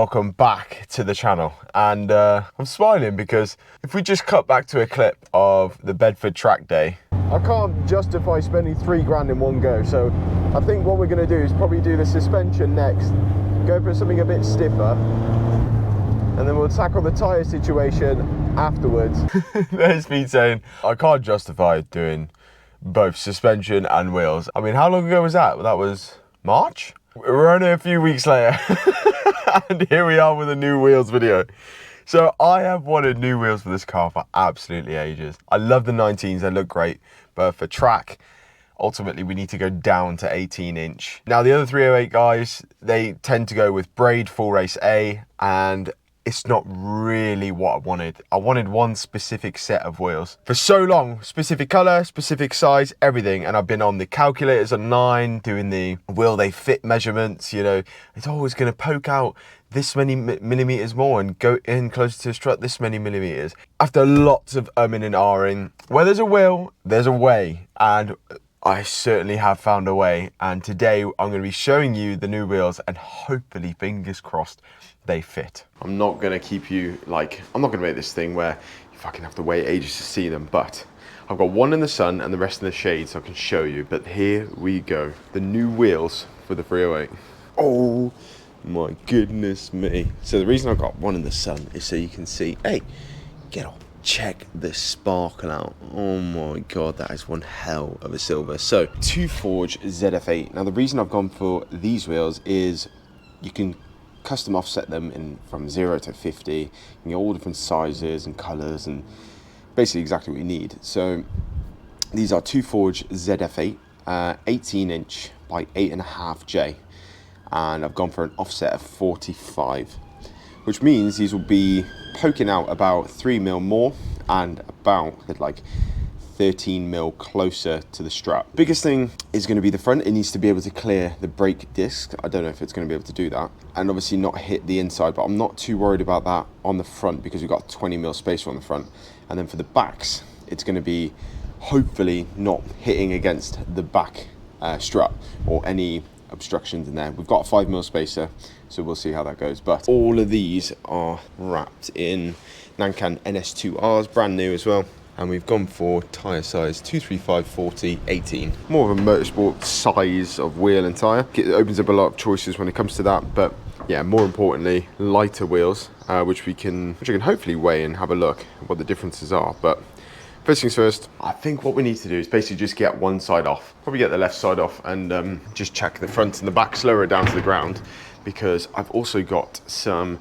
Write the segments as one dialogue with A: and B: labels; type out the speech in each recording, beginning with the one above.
A: welcome back to the channel. And I'm smiling because if we just cut back to a clip of the Bedford track day, I can't justify spending £3 in one go. So I think what we're going to do is probably do the suspension next, go for something a bit stiffer, and then we'll tackle the tyre situation afterwards. There's me saying I can't justify doing both suspension and wheels. I mean, how long ago was that? That was March? We're only a few weeks later and here we are with a new wheels video. So I have wanted new wheels for this car for absolutely ages. I love the 19s, they look great, but for track, ultimately we need to go down to 18-inch. Now the other 308 guys, they tend to go with braid full race A, and it's not really what I wanted. I wanted one specific set of wheels. For so long, specific color, specific size, everything. And I've been on the calculators online, doing the will they fit measurements, you know. It's always gonna poke out this many millimeters more and go in closer to the strut this many millimeters. After lots of umming and ahhing, where there's a will, there's a way. And I certainly have found a way. And today I'm gonna be showing you the new wheels and hopefully, fingers crossed, they fit. I'm not gonna keep you I'm not gonna make this thing where you fucking have to wait ages to see them, but I've got one in the sun and the rest in the shade so I can show you. But here we go. The new wheels for the 308. Oh my goodness me. So the reason I've got one in the sun is so you can see, hey, get on. Check the sparkle out. Oh my God, that is one hell of a silver. So, 2Forge ZF8. Now the reason I've gone for these wheels is you can custom offset them in from 0 to 50. You can get all different sizes and colors and basically exactly what you need. So these are 2Forge ZF8, 18-inch by 8.5J, and I've gone for an offset of 45, which means these will be poking out about 3mm more and about 13mm closer to the strap. Biggest thing is going to be the front. It needs to be able to clear the brake disc. I don't know if it's going to be able to do that, and obviously not hit the inside, but I'm not too worried about that on the front because we've got 20mm spacer on the front. And then for the backs, it's going to be hopefully not hitting against the back strap or any obstructions in there. We've got a 5mm spacer, so we'll see how that goes. But all of these are wrapped in Nankan NS2Rs, brand new as well. And we've gone for tyre size 235/40 18. More of a motorsport size of wheel and tyre. It opens up a lot of choices when it comes to that, but yeah, more importantly, lighter wheels, which I can hopefully weigh and have a look at what the differences are. But first things first, I think what we need to do is basically just get one side off. Probably get the left side off and just check the front and the back, slower it down to the ground, because I've also got some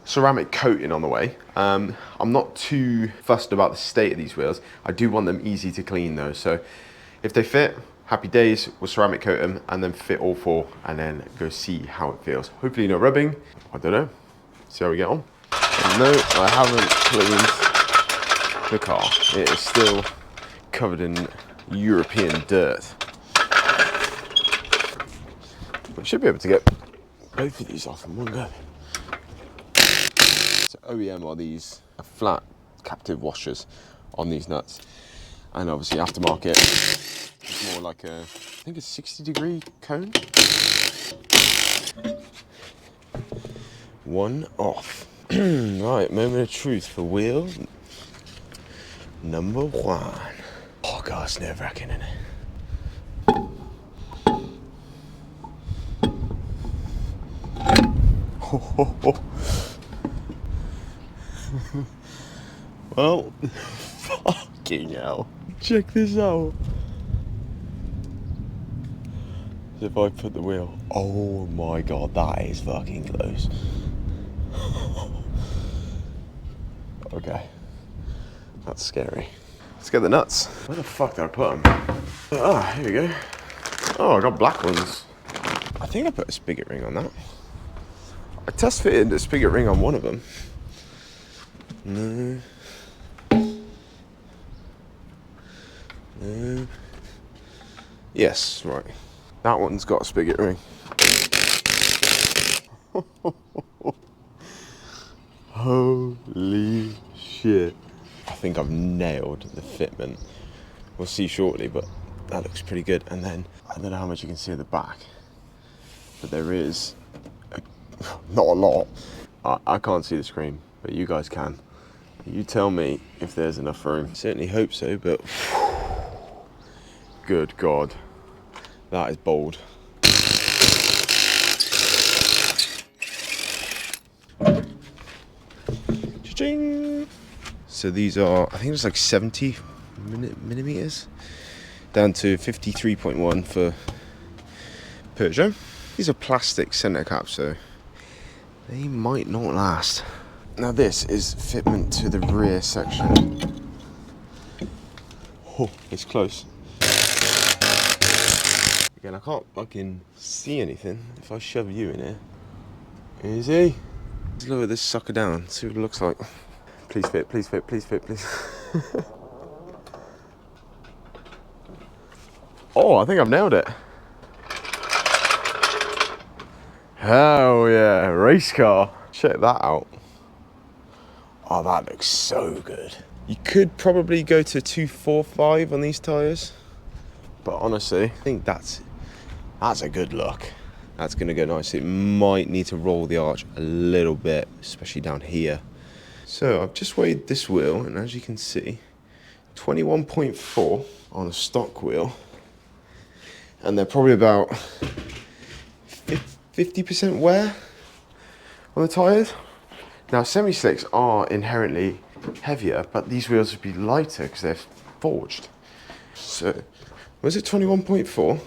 A: ceramic coating on the way. I'm not too fussed about the state of these wheels. I do want them easy to clean though. So if they fit, happy days, we'll ceramic coat them and then fit all four and then go see how it feels. Hopefully no rubbing, I don't know. See how we get on. And no, I haven't cleaned the car. It is still covered in European dirt. I should be able to get both of these off in one go. So OEM are these flat captive washers on these nuts, and obviously aftermarket it's more like a, I think it's 60-degree cone. One off. Right, moment of truth for wheel number one. Oh God, it's nerve-wracking, isn't it? Well, fucking hell. Check this out. So if I put the wheel, oh my God, that is fucking close. Okay, that's scary. Let's get the nuts. Where the fuck did I put them? Ah, here we go. Oh, I got black ones. I think I put a spigot ring on that. I test fitted a spigot ring on one of them. No. No. Yes, right. That one's got a spigot ring. Holy shit. I think I've nailed the fitment. We'll see shortly, but that looks pretty good. And then, I don't know how much you can see at the back, but there is a not a lot. I can't see the screen, but you guys can. You tell me if there's enough room. Certainly hope so, but good God, that is bold. Cha-ching! So these are, I think it's like 70 millimeters, down to 53.1 for Peugeot. These are plastic center caps, so they might not last. Now this is fitment to the rear section. Oh, it's close. Again, I can't fucking see anything if I shove you in here. Easy. Let's lower this sucker down, see what it looks like. Please fit, please fit, please fit, please. Oh, I think I've nailed it. Hell yeah, race car. Check that out. Oh, that looks so good. You could probably go to 245 on these tyres, but honestly, I think that's a good look. That's gonna go nice. It might need to roll the arch a little bit, especially down here. So I've just weighed this wheel, and as you can see, 21.4 on a stock wheel, and they're probably about 50% wear on the tyres. Now, semi-slicks are inherently heavier, but these wheels would be lighter because they're forged. So, was it 21.4?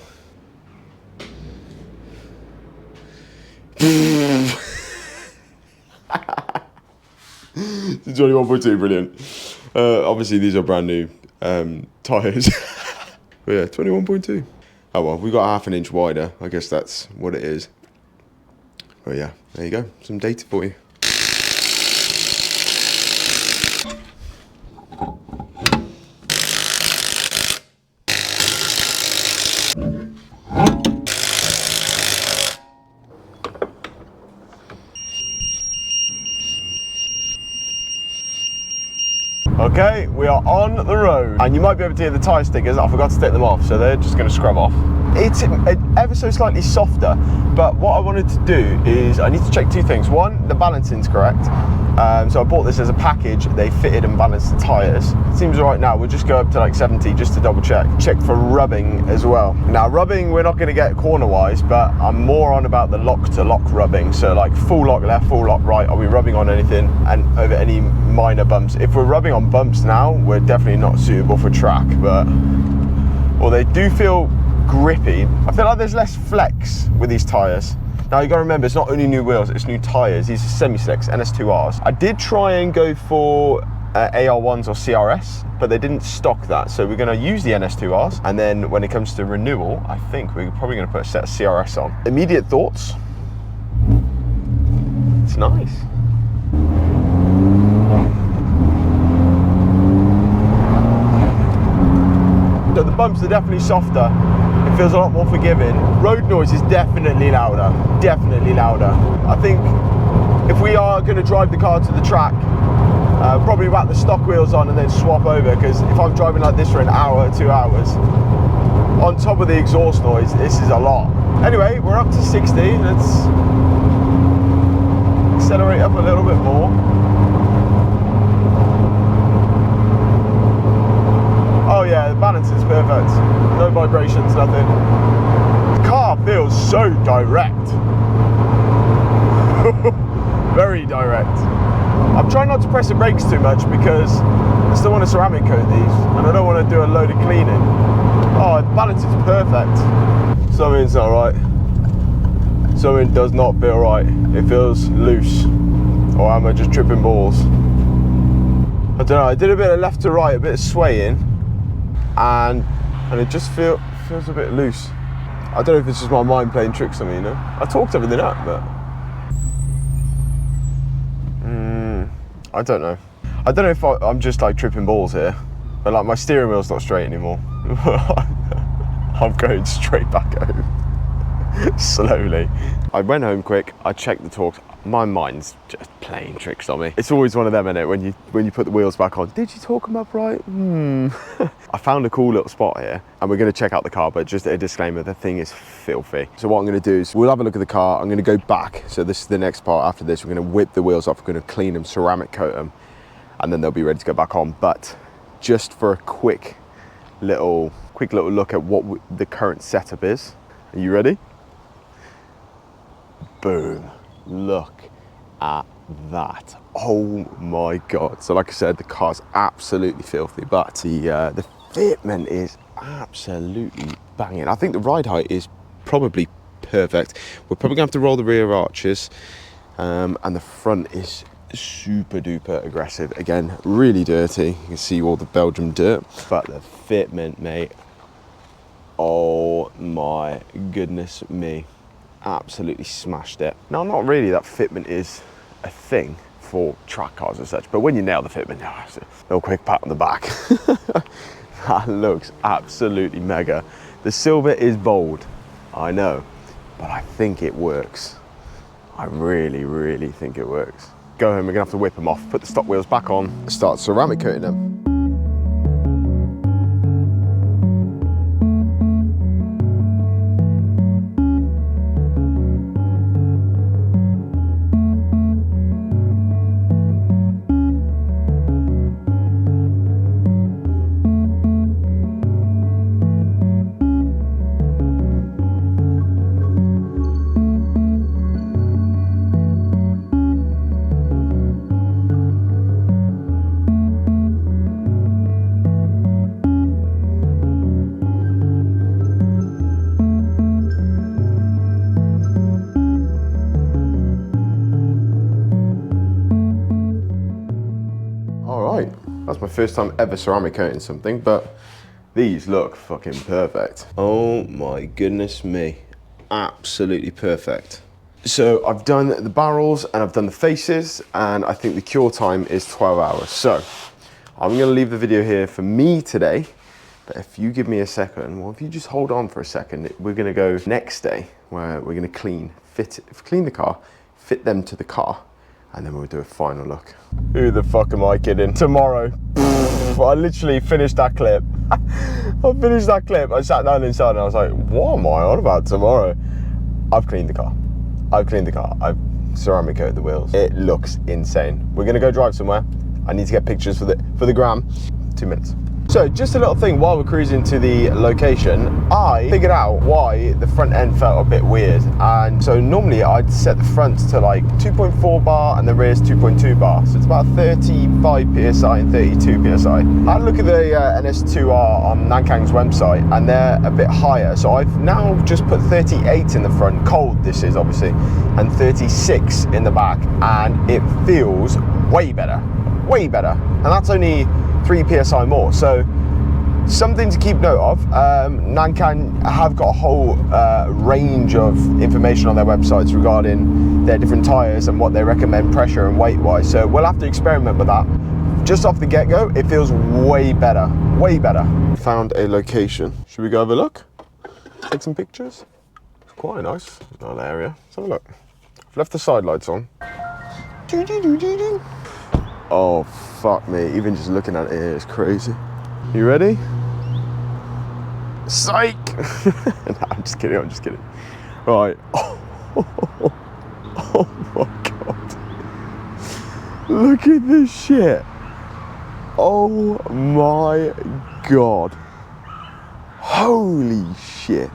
A: 21.2, brilliant. Obviously, these are brand new tyres. But yeah, 21.2. Oh well, we got half an inch wider. I guess that's what it is. But yeah, there you go. Some data for you. Okay, we are on the road, and you might be able to hear the tyre stickers. I forgot to take them off, so they're just going to scrub off. It's ever so slightly softer, but what I wanted to do is I need to check two things. One, the balancing's correct. So I bought this as a package. They fitted and balanced the tyres. It seems right now. We'll just go up to like 70 just to double check. Check for rubbing as well. Now rubbing, we're not going to get corner-wise, but I'm more on about the lock-to-lock rubbing. So like full lock left, full lock right. Are we rubbing on anything and over any minor bumps? If we're rubbing on bumps now, we're definitely not suitable for track, but well, they do feel grippy. I feel like there's less flex with these tyres. Now you gotta remember, it's not only new wheels, it's new tyres. These are semi-slicks, NS2Rs. I did try and go for AR1s or CRS, but they didn't stock that. So we're gonna use the NS2Rs. And then when it comes to renewal, I think we're probably gonna put a set of CRS on. Immediate thoughts? It's nice. So the bumps are definitely softer. It feels a lot more forgiving. Road noise is definitely louder, definitely louder. I think if we are going to drive the car to the track, probably whack the stock wheels on and then swap over, because if I'm driving like this for an hour, 2 hours, on top of the exhaust noise, this is a lot. Anyway, we're up to 60. Let's accelerate up a little bit more. Oh yeah, the balance is perfect. No vibrations, nothing. The car feels so direct. Very direct. I'm trying not to press the brakes too much because I still want to ceramic coat these and I don't want to do a load of cleaning. Oh, the balance is perfect. Something's not right. Something does not feel right. It feels loose. Or am I just tripping balls? I don't know, I did a bit of left to right, a bit of swaying. And it just feels a bit loose. I don't know if it's just my mind playing tricks on me, you know? I talked everything up, but I don't know. I don't know if I'm just like tripping balls here, but like my steering wheel's not straight anymore. I'm going straight back home, slowly. I went home quick, I checked the torques. My mind's just playing tricks on me. It's always one of them, innit? When you put the wheels back on, did you torque them up right? I found a cool little spot here and we're gonna check out the car, but just a disclaimer, the thing is filthy. So what I'm gonna do is we'll have a look at the car. I'm gonna go back. So this is the next part after this. We're gonna whip the wheels off. We're gonna clean them, ceramic coat them, and then they'll be ready to go back on. But just for a quick little look at what the current setup is. Are you ready? Boom. Look at that. Oh my God. So like I said, the car's absolutely filthy, but the fitment is absolutely banging. I think the ride height is probably perfect. We're probably gonna have to roll the rear arches, and the front is super duper aggressive. Again, really dirty. You can see all the Belgium dirt, but the fitment, mate, oh my goodness me. Absolutely smashed it. Now, not really that fitment is a thing for track cars as such, but when you nail the fitment, it's a little quick pat on the back. That looks absolutely mega. The silver is bold, I know, but I think it works. I really, really think it works. Go home, we're gonna have to whip them off, put the stock wheels back on, start ceramic coating them. That's my first time ever ceramic coating something, but these look fucking perfect. Oh my goodness me, absolutely perfect. So I've done the barrels and I've done the faces, and I think the cure time is 12 hours. So I'm gonna leave the video here for me today, but if you give me a second, well, if you just hold on for a second, we're gonna go next day where we're gonna clean the car, fit them to the car, and then we'll do a final look. Who the fuck am I kidding? Tomorrow. I literally finished that clip. I finished that clip. I sat down inside and I was like, what am I on about tomorrow? I've cleaned the car. I've ceramic coated the wheels. It looks insane. We're gonna go drive somewhere. I need to get pictures for the gram. 2 minutes. So just a little thing while we're cruising to the location, I figured out why the front end felt a bit weird. And so normally I'd set the front to like 2.4 bar and the rear's 2.2 bar. So it's about 35 PSI and 32 PSI. I had a look at the NS2R on Nankang's website and they're a bit higher. So I've now just put 38 in the front, cold this is obviously, and 36 in the back. And it feels way better, way better. And that's only 3 PSI more, so something to keep note of. Nankang have got a whole range of information on their websites regarding their different tyres and what they recommend pressure and weight wise, so we'll have to experiment with that. Just off the get-go, it feels way better, way better. Found a location. Should we go have a look? Take some pictures? It's quite a nice little area. Let's have a look. I've left the side lights on. Oh, fuck me. Even just looking at it here is crazy. You ready? Psych! No, I'm just kidding. Right. Oh my God. Look at this shit. Oh my God. Holy shit.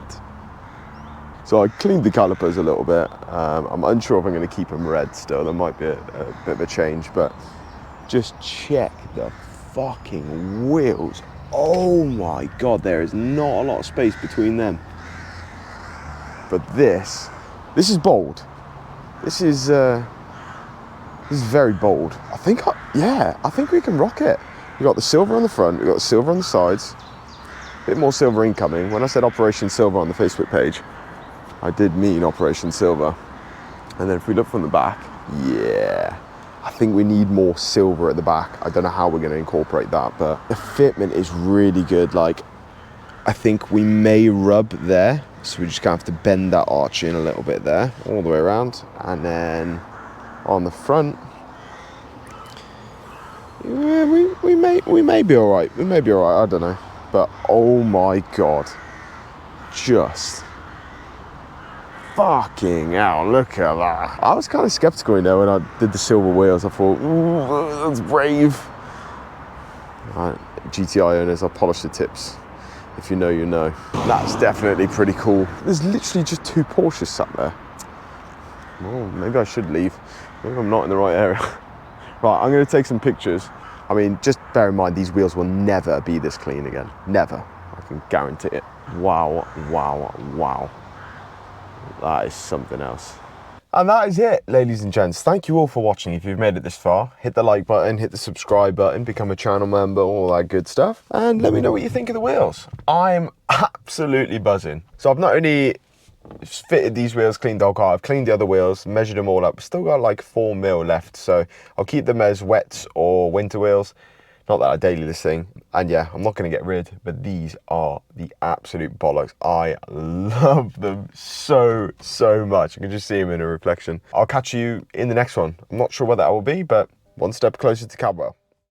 A: So I cleaned the calipers a little bit. I'm unsure if I'm going to keep them red still. There might be a bit of a change, but just check the fucking wheels. Oh my God, there is not a lot of space between them. But this is bold. This is very bold. I think we can rock it. We got the silver on the front, we got the silver on the sides. A bit more silver incoming. When I said Operation Silver on the Facebook page, I did mean Operation Silver. And then if we look from the back, yeah. I think we need more silver at the back. I don't know how we're going to incorporate that, but the fitment is really good. Like, I think we may rub there, so we're just going to have to bend that arch in a little bit there, all the way around, and then on the front. Yeah, we may be all right. We may be all right. I don't know. But oh my God, just fucking hell! Look at that. I was kind of skeptical, you know, when I did the silver wheels. I thought, ooh, that's brave. Right, GTI owners, I'll polish the tips. If you know, you know. That's definitely pretty cool. There's literally just 2 Porsches sat there. Oh, maybe I should leave. Maybe I'm not in the right area. Right, I'm going to take some pictures. I mean, just bear in mind, these wheels will never be this clean again. Never. I can guarantee it. Wow, wow, wow. That is something else. And that is it, ladies and gents. Thank you all for watching. If you've made it this far, hit the like button, hit the subscribe button, become a channel member, all that good stuff. And let me know what you think of the wheels. I'm absolutely buzzing. So I've not only fitted these wheels, cleaned the whole car, I've cleaned the other wheels, measured them all up. Still got like 4 mil left, so I'll keep them as wets or winter wheels. Not that I daily this thing. And yeah, I'm not going to get rid, but these are the absolute bollocks. I love them so, so much. You can just see them in a reflection. I'll catch you in the next one. I'm not sure what that will be, but one step closer to Cadwell.